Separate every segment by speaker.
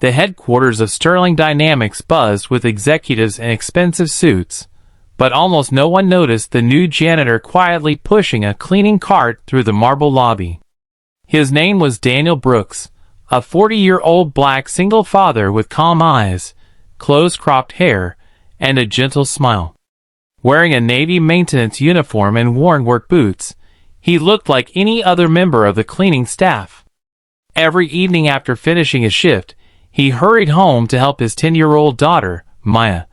Speaker 1: The headquarters of Sterling Dynamics buzzed with executives in expensive suits, but almost no one noticed the new janitor quietly pushing a cleaning cart through the marble lobby. His name was Daniel Brooks, a 40-year-old black single father with calm eyes, close-cropped hair, and a gentle smile. Wearing a Navy maintenance uniform and worn work boots, he looked like any other member of the cleaning staff. Every evening after finishing his shift, he hurried home to help his 10-year-old daughter, Maya,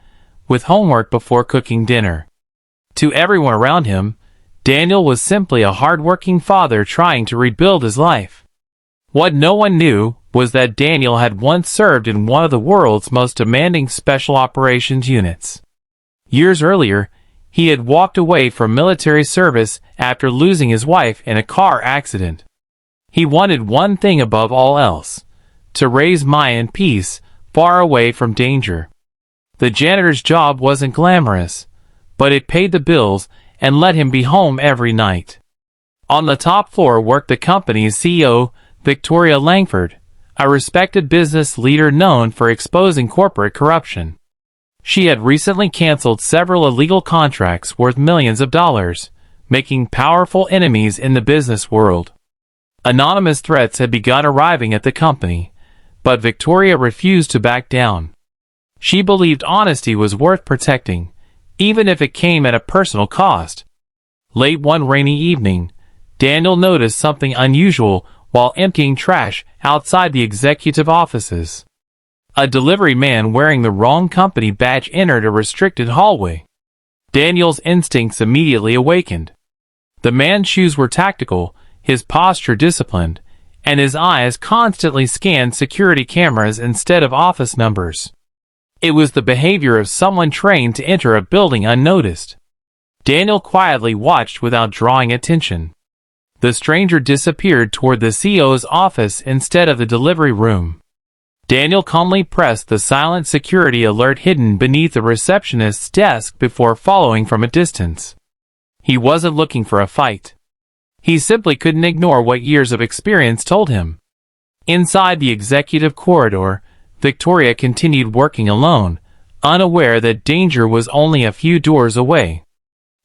Speaker 1: with homework before cooking dinner. To everyone around him, Daniel was simply a hard-working father trying to rebuild his life. What no one knew was that Daniel had once served in one of the world's most demanding special operations units. Years earlier, he had walked away from military service after losing his wife in a car accident. He wanted one thing above all else: to raise Maya in peace, far away from danger. The janitor's job wasn't glamorous, but it paid the bills and let him be home every night. On the top floor worked the company's CEO, Victoria Langford, a respected business leader known for exposing corporate corruption. She had recently canceled several illegal contracts worth millions of dollars, making powerful enemies in the business world. Anonymous threats had begun arriving at the company, but Victoria refused to back down. She believed honesty was worth protecting, even if it came at a personal cost. Late one rainy evening, Daniel noticed something unusual while emptying trash outside the executive offices. A delivery man wearing the wrong company badge entered a restricted hallway. Daniel's instincts immediately awakened. The man's shoes were tactical, his posture disciplined, and his eyes constantly scanned security cameras instead of office numbers. It was the behavior of someone trained to enter a building unnoticed. Daniel quietly watched without drawing attention. The stranger disappeared toward the CEO's office instead of the delivery room. Daniel calmly pressed the silent security alert hidden beneath the receptionist's desk before following from a distance. He wasn't looking for a fight. He simply couldn't ignore what years of experience told him. Inside the executive corridor, Victoria continued working alone, unaware that danger was only a few doors away.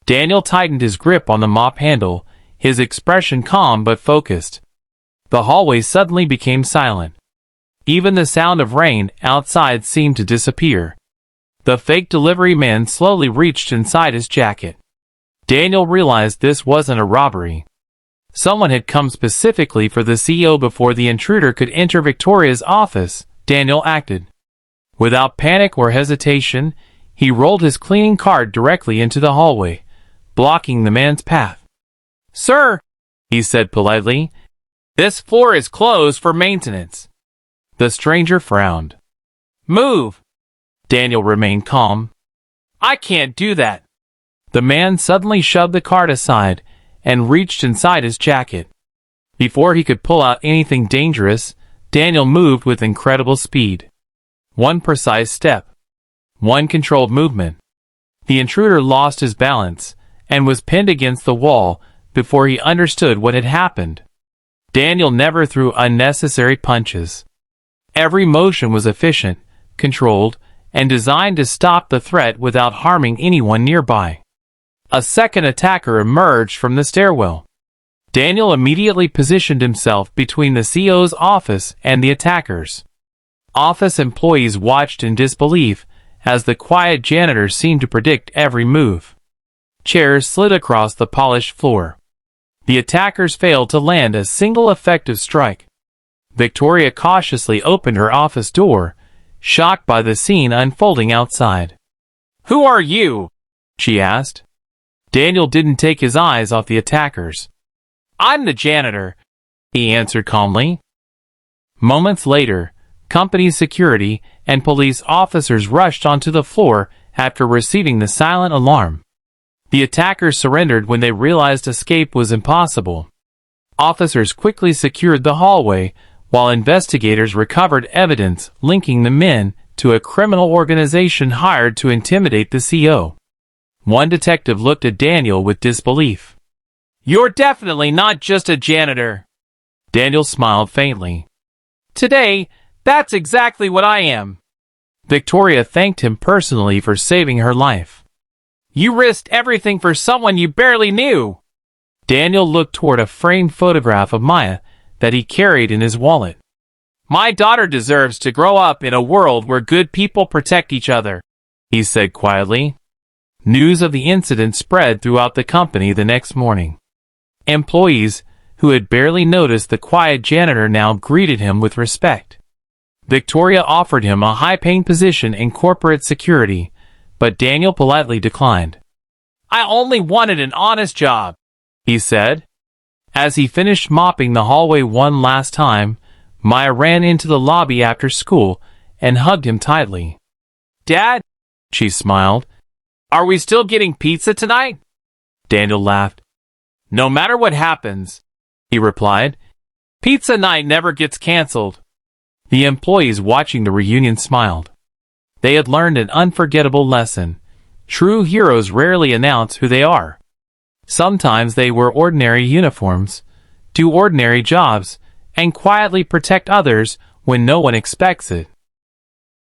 Speaker 1: Daniel tightened his grip on the mop handle, his expression calm but focused. The hallway suddenly became silent. Even the sound of rain outside seemed to disappear. The fake delivery man slowly reached inside his jacket. Daniel realized this wasn't a robbery. Someone had come specifically for the CEO before the intruder could enter Victoria's office. Daniel acted. Without panic or hesitation, he rolled his cleaning cart directly into the hallway, blocking the man's path. "Sir," he said politely, "this floor is closed for maintenance." The stranger frowned. "Move!" Daniel remained calm. "I can't do that." The man suddenly shoved the cart aside and reached inside his jacket. Before he could pull out anything dangerous, Daniel moved with incredible speed. One precise step. One controlled movement. The intruder lost his balance and was pinned against the wall before he understood what had happened. Daniel never threw unnecessary punches. Every motion was efficient, controlled, and designed to stop the threat without harming anyone nearby. A second attacker emerged from the stairwell. Daniel immediately positioned himself between the CEO's office and the attackers. Office employees watched in disbelief as the quiet janitor seemed to predict every move. Chairs slid across the polished floor. The attackers failed to land a single effective strike. Victoria cautiously opened her office door, shocked by the scene unfolding outside. "Who are you?" she asked. Daniel didn't take his eyes off the attackers. "I'm the janitor," he answered calmly. Moments later, company security and police officers rushed onto the floor after receiving the silent alarm. The attackers surrendered when they realized escape was impossible. Officers quickly secured the hallway, while investigators recovered evidence linking the men to a criminal organization hired to intimidate the CEO. One detective looked at Daniel with disbelief. "You're definitely not just a janitor." Daniel smiled faintly. "Today, That's exactly what I am. Victoria thanked him personally for saving her life. You risked everything for someone you barely knew. Daniel looked toward a framed photograph of Maya that he carried in his wallet. My daughter deserves to grow up in a world where good people protect each other, he said quietly. News of the incident spread throughout the company the next morning. Employees, who had barely noticed the quiet janitor, now greeted him with respect. Victoria offered him a high-paying position in corporate security, but Daniel politely declined. I only wanted an honest job, he said. As he finished mopping the hallway one last time, Maya ran into the lobby after school and hugged him tightly. Dad, she smiled, are we still getting pizza tonight? Daniel laughed. No matter what happens, he replied, pizza night never gets canceled. The employees watching the reunion smiled. They had learned an unforgettable lesson. True heroes rarely announce who they are. Sometimes they wear ordinary uniforms, do ordinary jobs, and quietly protect others when no one expects it.